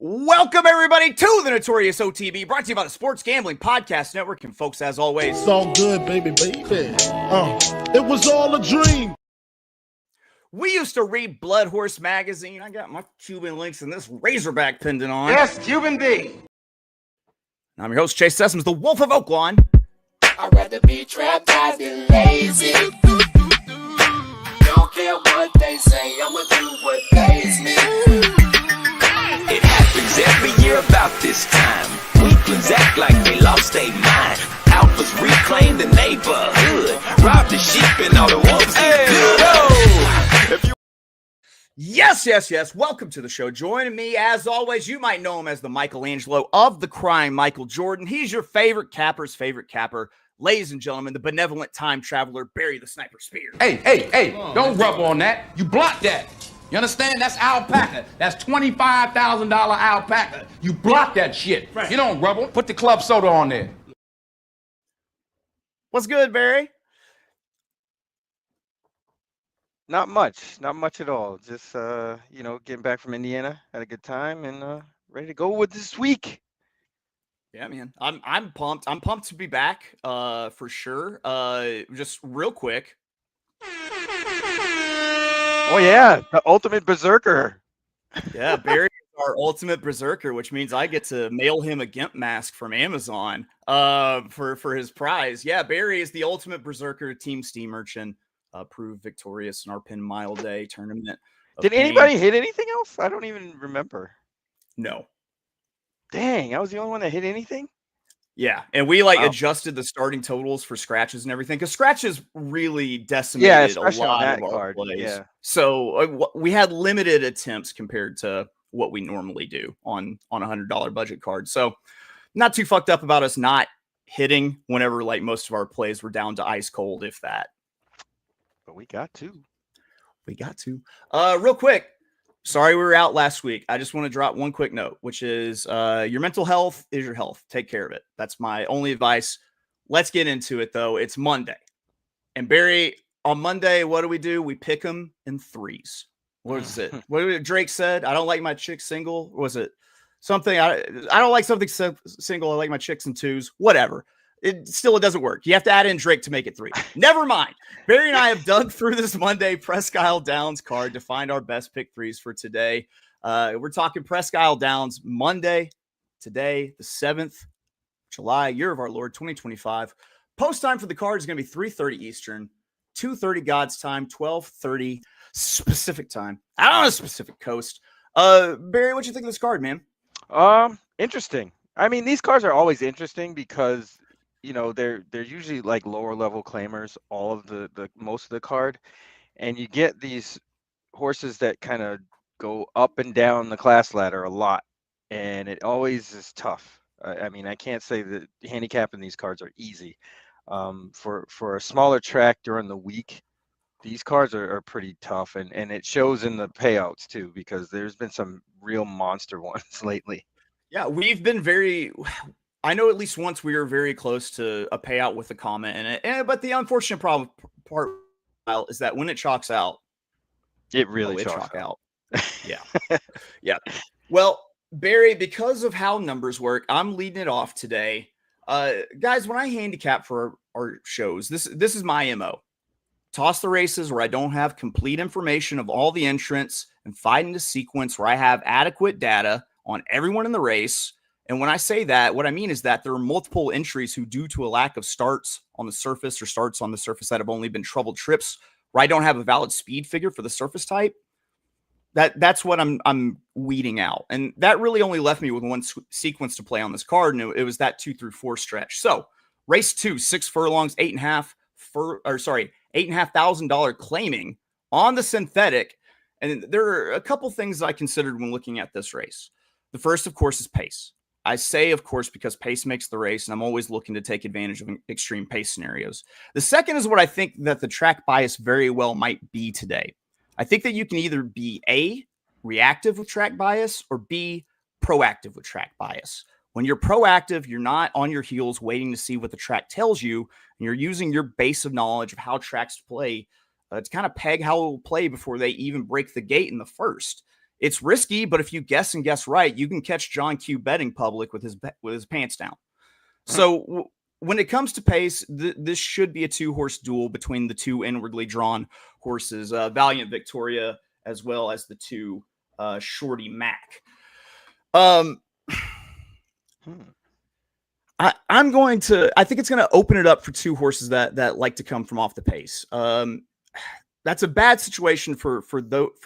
Welcome, everybody, to the Notorious OTB, brought to you by the Sports Gambling Podcast Network. And, folks, as always, it's all good, baby. It was all a dream. We used to read Blood Horse magazine. I got my Cuban links and this Razorback pendant on. Yes, Cuban B. I'm your host, Chase Sessoms, the Wolf of Oaklawn. I'd rather be trapped than lazy. Don't care what they say, I'ma do what pays me. It happens every year about this time. Weaklings act like they lost their mind. Alphas reclaim the neighborhood. Rob the sheep and all the wolves get good. Yes. Welcome to the show. Joining me, as always, you might know him as the Michelangelo of the crime, Michael Jordan. He's your favorite capper's favorite capper. Ladies and gentlemen, the benevolent time traveler, Barry the Sniper Spears. Hey, don't rub on that. You block that. You understand? That's alpaca. That's $25,000 alpaca. You block that shit. Right. You don't rubble. Put the club soda on there. What's good, Barry? Not much at all. Just getting back from Indiana, had a good time, and ready to go with this week. Yeah, man, I'm pumped. I'm pumped to be back, for sure. Just real quick. Oh yeah, the ultimate berserker. Yeah, Barry is our ultimate berserker, which means I get to mail him a GIMP mask from Amazon, for his prize. Yeah, Barry is the ultimate berserker, Team Steam Merchant. Proved victorious in our Pin Mile Day tournament. Did anybody hit anything else? I don't even remember. No. Dang, I was the only one that hit anything? Yeah, and we adjusted the starting totals for scratches and everything, because scratches really decimated a lot of our plays. Yeah. So we had limited attempts compared to what we normally do on a $100 budget card. So not too fucked up about us not hitting whenever most of our plays were down to ice cold, if that. But we got to. Real quick. Sorry we were out last week. I just want to drop one quick note, which is your mental health is your health. Take care of it. That's my only advice. Let's get into it, though. It's Monday. And Barry, on Monday, what do? We pick them in threes. What is it? What did Drake said? I don't like my chicks single. Or was it something? I don't like something single. I like my chicks in twos. Whatever. It doesn't work. You have to add in Drake to make it three. Never mind. Barry and I have dug through this Monday Presque Isle Downs card to find our best pick threes for today. We're talking Presque Isle Downs Monday, today, the 7th July, year of our Lord, 2025. Post time for the card is going to be 3:30 Eastern, 2:30 God's time, 12:30 Pacific time. Out on a specific coast. Barry, what you think of this card, man? Interesting. I mean, these cards are always interesting because they're usually like lower level claimers, all of the most of the card, and you get these horses that kind of go up and down the class ladder a lot, and it always is tough. I mean, I can't say that handicapping these cards are easy. For a smaller track during the week, these cards are pretty tough, and it shows in the payouts too, because there's been some real monster ones lately. Yeah, we've been I know at least once we were very close to a payout with a comment in it. But the unfortunate part is that when it chalks out, it really chalks out. Yeah. Yeah. Well, Barry, because of how numbers work, I'm leading it off today. Guys, when I handicap for our shows, this is my MO. Toss the races where I don't have complete information of all the entrants and find in a sequence where I have adequate data on everyone in the race. And when I say that, what I mean is that there are multiple entries who, due to a lack of starts on the surface or starts on the surface that have only been troubled trips, where I don't have a valid speed figure for the surface type, that's what I'm weeding out. And that really only left me with one sequence to play on this card, and it was that 2 through 4 stretch. So race 2, 6 furlongs, $8,500 claiming on the synthetic. And there are a couple things I considered when looking at this race. The first, of course, is pace. I say, of course, because pace makes the race, and I'm always looking to take advantage of extreme pace scenarios. The second is what I think that the track bias very well might be today. I think that you can either be A, reactive with track bias, or B, proactive with track bias. When you're proactive, you're not on your heels waiting to see what the track tells you, and you're using your base of knowledge of how tracks play to kind of peg how it will play before they even break the gate in the first. It's risky, but if you guess and guess right, you can catch John Q betting public with his pants down. So when it comes to pace, this should be a 2-horse duel between the two inwardly drawn horses, Valiant Victoria, as well as the 2 Shorty Mac. I think it's going to open it up for 2 horses that like to come from off the pace. That's a bad situation for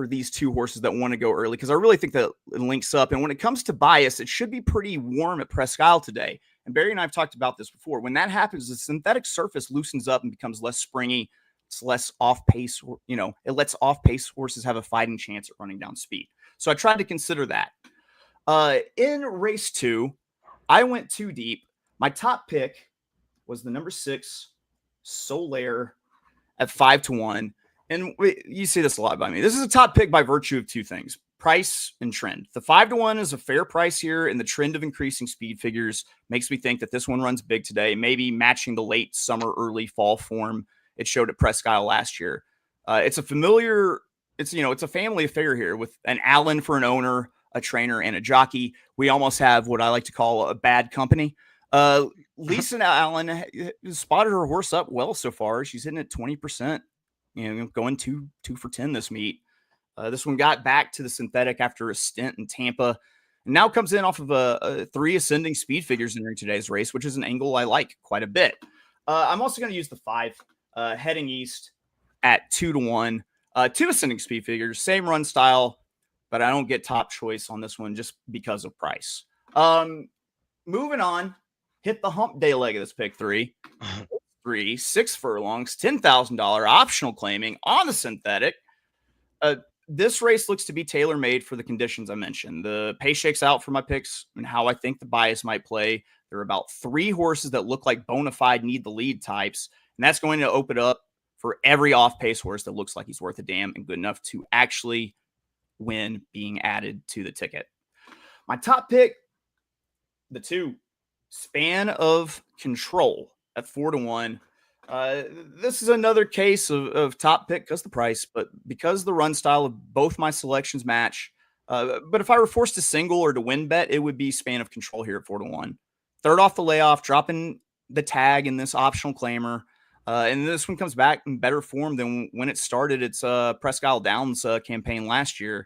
these 2 horses that want to go early, because I really think that it links up. And when it comes to bias, it should be pretty warm at Presque Isle today. And Barry and I have talked about this before. When that happens, the synthetic surface loosens up and becomes less springy. It's less off pace. It lets off pace horses have a fighting chance at running down speed. So I tried to consider that. In race 2, I went too deep. My top pick was the number 6 Solaire at 5-1. And you see this a lot by me. This is a top pick by virtue of 2 things: price and trend. The 5-1 is a fair price here, and the trend of increasing speed figures makes me think that this one runs big today, maybe matching the late summer, early fall form it showed at Presque Isle last year. It's a familiar, it's a family affair here with an Allen for an owner, a trainer, and a jockey. We almost have what I like to call a bad company. Lisa Allen spotted her horse up well so far. She's hitting at 20%. Going 2 for 10 this meet. This one got back to the synthetic after a stint in Tampa, and now comes in off of a 3 ascending speed figures entering today's race, which is an angle I like quite a bit. I'm also going to use the 5 heading east at 2-1. 2 ascending speed figures, same run style, but I don't get top choice on this one just because of price. Moving on, hit the hump day leg of this pick 3. 6 furlongs, $10,000 optional claiming on the synthetic. This race looks to be tailor-made for the conditions I mentioned. The pace shakes out for my picks and how I think the bias might play. There are about 3 horses that look like bona fide need the lead types, and that's going to open up for every off-pace horse that looks like he's worth a damn and good enough to actually win being added to the ticket. My top pick, the 2, Span of Control at 4-1. This is another case of top pick because the price, but because the run style of both my selections match. But if I were forced to single or to win bet, it would be Span of Control here at 4-1. Third off the layoff, dropping the tag in this optional claimer. And this one comes back in better form than when it started its Presque Isle Downs campaign last year.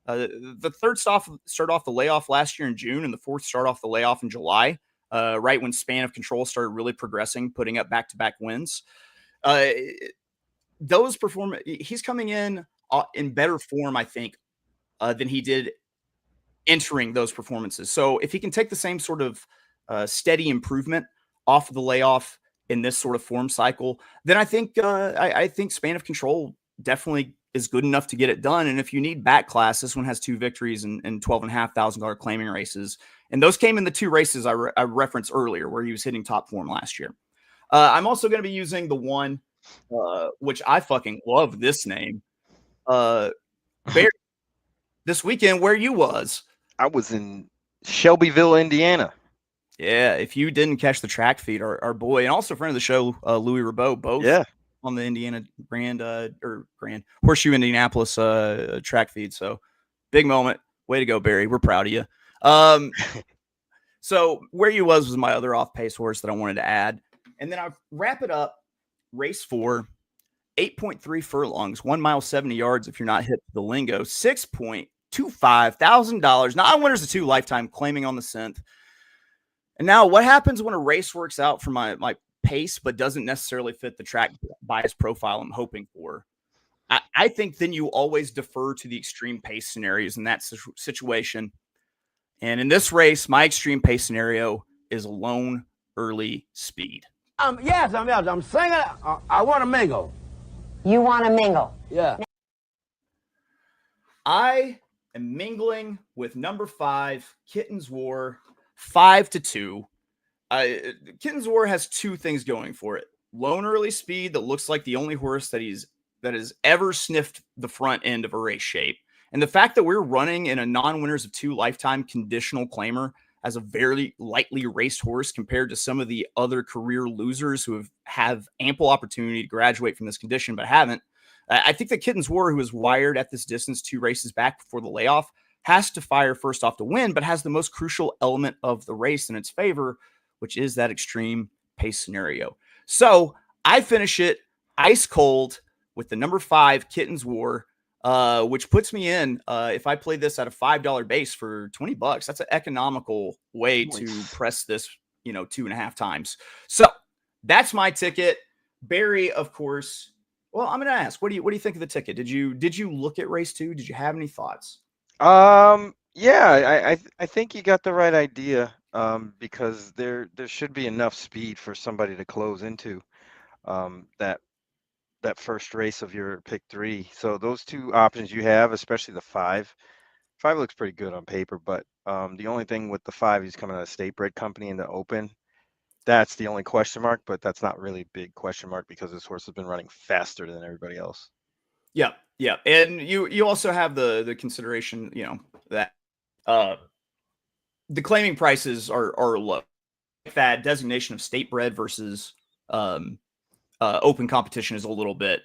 The third start off the layoff last year in June, and the fourth start off the layoff in July. Right when Span of Control started really progressing, putting up back-to-back wins. He's coming in better form, I think, than he did entering those performances. So if he can take the same sort of steady improvement off of the layoff in this sort of form cycle, then I think Span of Control definitely is good enough to get it done. And if you need back class, this one has 2 victories and $12,500 claiming races. And those came in the 2 races I referenced earlier where he was hitting top form last year. I'm also going to be using the 1, which I fucking love this name. Barry, this weekend, where you was? I was in Shelbyville, Indiana. Yeah, if you didn't catch the track feed, our boy, and also friend of the show, Louis Rabeau, both on the Indiana Grand Horseshoe Indianapolis track feed. So big moment. Way to go, Barry. We're proud of you. So where you was my other off-pace horse that I wanted to add. And then I wrap it up. Race 4, 8.3 furlongs, 1 mile, 70 yards. If you're not hip to the lingo, $6,250,000. Now I winners the 2 lifetime claiming on the synth. And now what happens when a race works out for my pace, but doesn't necessarily fit the track bias profile I'm hoping for? I think then you always defer to the extreme pace scenarios in that situation. And in this race, my extreme pace scenario is lone early speed. Yes, I'm singing. I want to mingle. You want to mingle? Yeah. I am mingling with number 5, Kitten's War, 5-2. Kitten's War has 2 things going for it. Lone early speed that looks like the only horse that has ever sniffed the front end of a race shape. And the fact that we're running in a non-winners of 2 lifetime conditional claimer as a very lightly raced horse compared to some of the other career losers who have ample opportunity to graduate from this condition but haven't. I think that Kitten's War, who was wired at this distance 2 races back before the layoff, has to fire first off to win, but has the most crucial element of the race in its favor, which is that extreme pace scenario. So I finish it ice cold with the number 5 Kitten's War, which puts me in, if I play this at a $5 base for $20, that's an economical way to press this, 2.5 times. So that's my ticket. Barry, of course. Well, I'm going to ask, what do you think of the ticket? Did you look at race 2? Did you have any thoughts? Yeah, I think you got the right idea. Because there should be enough speed for somebody to close into that first race of your pick 3. So those 2 options you have, especially the 5 looks pretty good on paper, but the only thing with the 5, he's coming out of State Bred Company in the Open. That's the only question mark, but that's not really a big question mark because this horse has been running faster than everybody else. Yeah, yeah, and you also have the consideration, that the claiming prices are low. That designation of state bred versus open competition is a little bit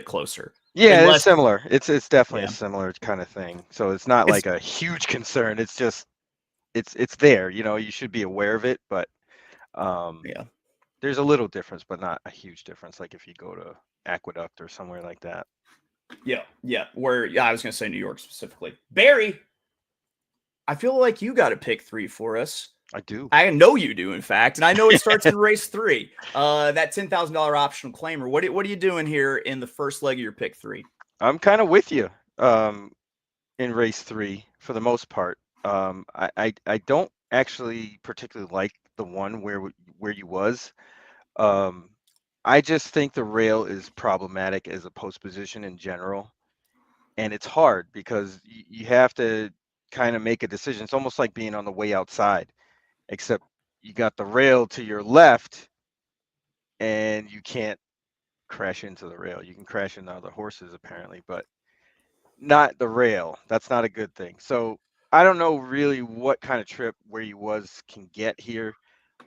closer. Yeah, it's similar. It's definitely a similar kind of thing. So it's not like a huge concern. It's just it's there. You should be aware of it, but there's a little difference, but not a huge difference. Like if you go to Aqueduct or somewhere like that. Yeah. I was going to say New York specifically. Barry, I feel like you got to pick 3 for us. I do. I know you do, in fact, and I know it starts in race 3. That $10,000 optional claimer. What are you doing here in the first leg of your pick 3? I'm kind of with you in race 3 for the most part. I don't actually particularly like the one where you was. I just think the rail is problematic as a post position in general, and it's hard because you have to kind of make a decision. It's almost like being on the way outside, except you got the rail to your left and you can't crash into the rail. You can crash into other horses apparently, but not the rail. That's not a good thing. So I don't know really what kind of trip where you was can get here,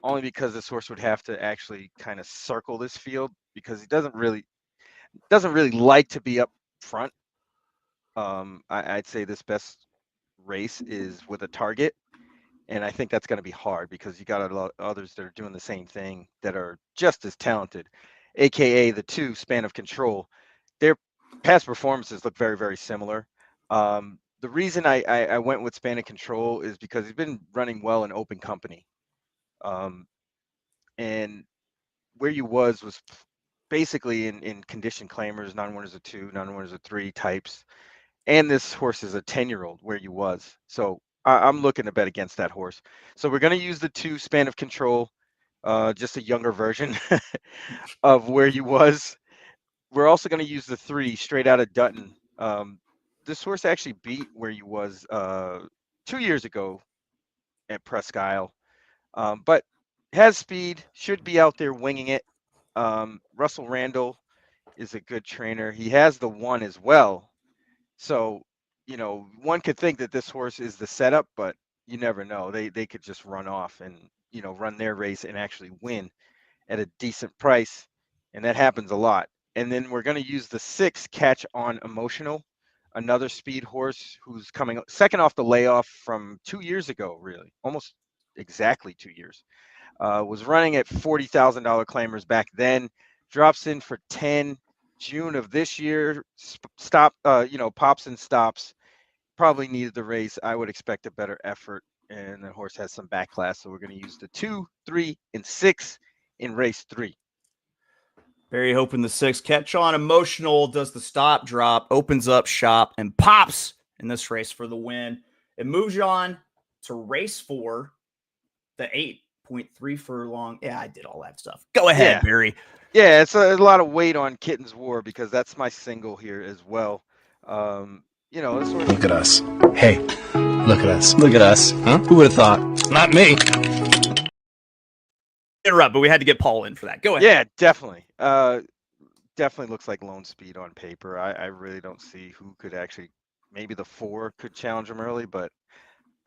only because this horse would have to actually kind of circle this field because he doesn't really like to be up front. I'd say this best race is with a target, and I think that's going to be hard because you got a lot of others that are doing the same thing that are just as talented, aka the 2 Span of Control. Their past performances look very, very similar. The reason I went with Span of Control is because he's been running well in open company, and where you was basically in condition claimers, non-winners of 2, non-winners of 3 types. And this horse is a 10-year-old where you was. So I'm looking to bet against that horse. So we're going to use the 2 Span of Control, just a younger version of where you was. We're also going to use the 3 Straight Out of Dutton. This horse actually beat where you was 2 years ago at Presque Isle, but has speed, should be out there winging it. Russell Randall is a good trainer. He has the 1 as well. So, one could think that this horse is the setup, but you never know. They could just run off and, run their race and actually win at a decent price. And that happens a lot. And then we're going to use the 6 Catch On Emotional, another speed horse who's coming second off the layoff from 2 years ago, really, almost exactly 2 years. Was running at $40,000 claimers back then, drops in for 10 June of this year, pops and stops. Probably needed the race. I would expect a better effort, and the horse has some back class, so we're going to use the 2, 3, and 6 in race 3. Barry hoping the 6 Catch On Emotional does the stop drop, opens up shop, and pops in this race for the win. It moves you on to race 4, the 8.3 furlong. Yeah, I did all that stuff. Go ahead, Barry. Yeah, it's a lot of weight on Kitten's War because that's my single here as well. Look at us. Hey, look at us. Look at us. Huh? Who would have thought? Not me. Interrupt, but we had to get Paul in for that. Go ahead. Yeah, definitely. Definitely looks like lone speed on paper. I really don't see who could actually. Maybe the 4 could challenge him early, but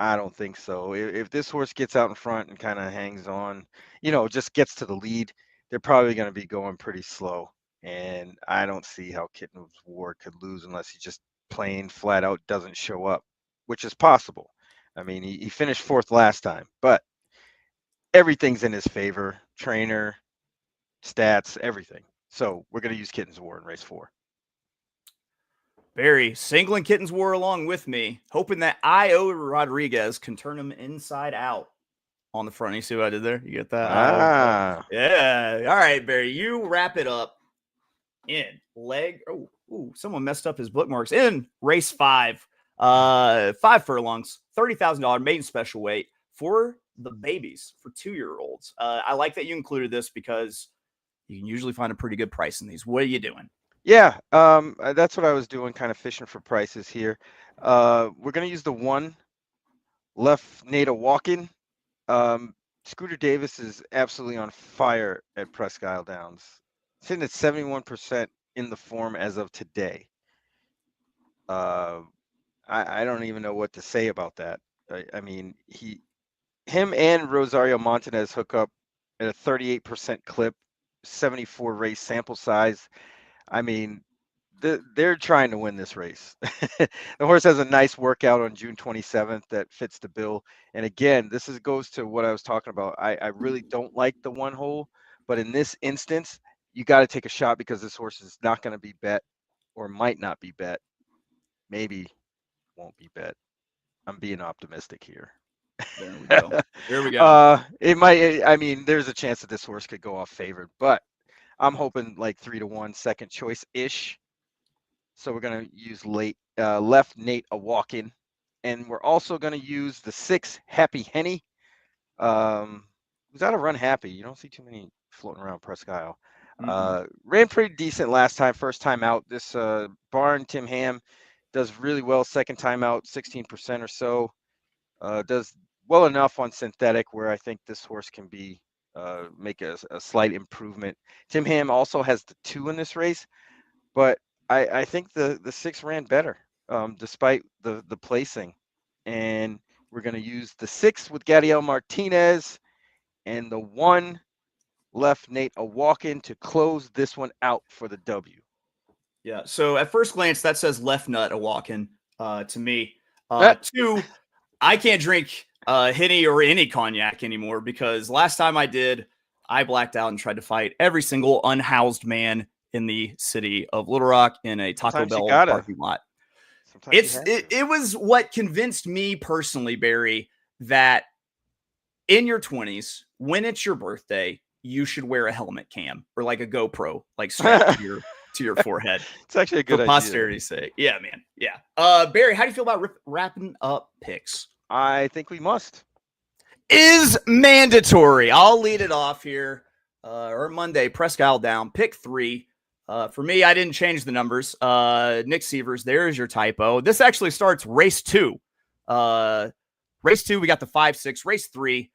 I don't think so. If this horse gets out in front and kind of hangs on, just gets to the lead, they're probably going to be going pretty slow. And I don't see how Kitten's War could lose unless he just plain flat out doesn't show up, which is possible. I mean, he finished 4th last time, but everything's in his favor. Trainer, stats, everything. So we're going to use Kitten's War in race 4. Barry, singling Kitten's War along with me, hoping that I.O. Rodriguez can turn him inside out on the front. You see what I did there? You get that? Ah. Yeah. All right, Barry, you wrap it up in leg. Oh, someone messed up his bookmarks. In race 5, 5 furlongs, $30,000 maiden special weight for the babies, for 2-year-olds. I like that you included this because you can usually find a pretty good price in these. What are you doing? Yeah, that's what I was doing, kind of fishing for prices here. We're going to use the 1 left Nada walk-in. Scooter Davis is absolutely on fire at Presque Isle Downs. Sitting at 71% in the form as of today. I don't even know what to say about that. I mean, him and Rosario Montanez hook up at a 38% clip, 74 race sample size. I mean, they're trying to win this race. The horse has a nice workout on June 27th that fits the bill. And again, this goes to what I was talking about. I really don't like the 1 hole, but in this instance, you got to take a shot because this horse is not going to be bet, or might not be bet. Maybe won't be bet. I'm being optimistic here. There we go. There we go. It might. I mean, there's a chance that this horse could go off favored, but I'm hoping like 3-1 second choice ish. So we're going to use left Nate a walk-in, and we're also going to use the 6 Happy Henny. Who's out of run happy? You don't see too many floating around Presque Isle. Ran pretty decent last time, first time out. This barn, Tim Ham, does really well second time out, 16% or so. Does well enough on synthetic where I think this horse can be make a slight improvement. Tim Ham also has the 2 in this race, but I think the 6 ran better despite the placing. And we're going to use the 6 with Gadiel Martinez and the 1 left Nate a walk-in to close this one out for the W. Yeah. So at first glance, that says left nut a walk-in to me. 2, I can't drink Henny or any cognac anymore because last time I did, I blacked out and tried to fight every single unhoused man in the city of Little Rock in a Taco Bell parking lot. It was what convinced me personally, Barry, that in your 20s, when it's your birthday, you should wear a helmet cam or like a GoPro, like strapped to your forehead. It's actually a good idea. For posterity's sake. Yeah, man. Yeah. Barry, how do you feel about wrapping up picks? I think we must. Is mandatory. I'll lead it off here. Or Monday, Presque Isle Down, pick 3. For me, I didn't change the numbers. Nick Sievers, there's your typo. This actually starts race 2. Race 2, we got the 5-6. Race 3,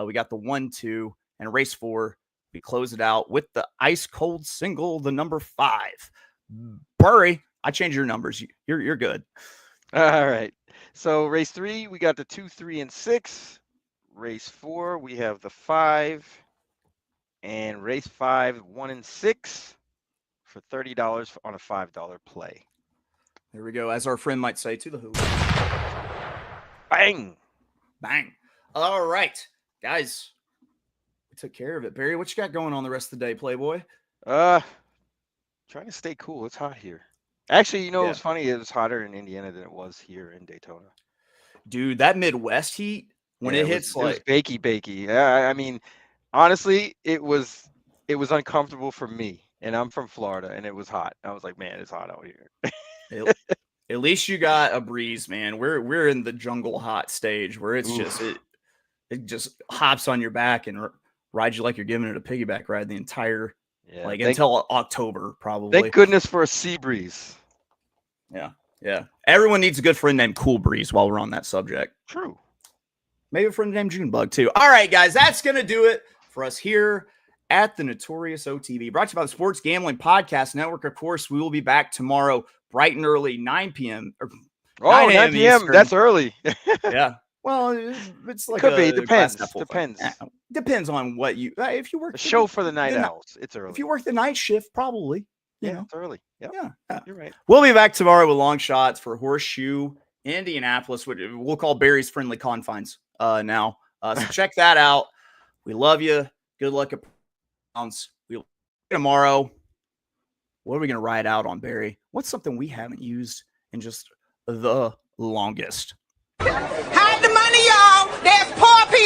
we got the 1-2. And race 4, we close it out with the ice cold single, the number 5. Burry, I changed your numbers. You're good. All right. So race 3, we got the 2, 3, and 6. Race 4, we have the 5. And race 5, 1 and 6 for $30 on a $5 play. There we go. As our friend might say, to the hoop. Bang. Bang. All right, guys. We took care of it. Barry, what you got going on the rest of the day, Playboy? Trying to stay cool. It's hot here. Actually, it was funny. It was hotter in Indiana than it was here in Daytona. Dude, that Midwest heat, when it hits it was bakey. I mean, honestly, it was uncomfortable for me. And I'm from Florida, and it was hot. I was like, man, it's hot out here. At least you got a breeze, man. We're in the jungle hot stage where it's just it just hops on your back and rides you like you're giving it a piggyback ride the entire until October probably. Thank goodness for a sea breeze. Yeah. Everyone needs a good friend named Cool Breeze while we're on that subject. True. Maybe a friend named Junebug too. All right, guys, that's gonna do it for us here at the Notorious OTB, brought to you by the Sports Gambling Podcast Network. Of course, we will be back tomorrow, bright and early, 9 p.m. 9 p.m. Eastern. That's early. Yeah. Well, it's like Could be. a Depends. glass half full thing. Depends. Yeah, depends on what you. If you work A show for the night owls. It's early. If you work the night shift, probably. You know. It's early. Yep. Yeah. You're right. We'll be back tomorrow with long shots for Horseshoe, Indianapolis. We'll call Barry's Friendly Confines now. So check that out. We love you. Good luck at Browns. We'll see you tomorrow. What are we going to ride out on, Barry? What's something we haven't used in just the longest? Hide the money, y'all. There's poor people.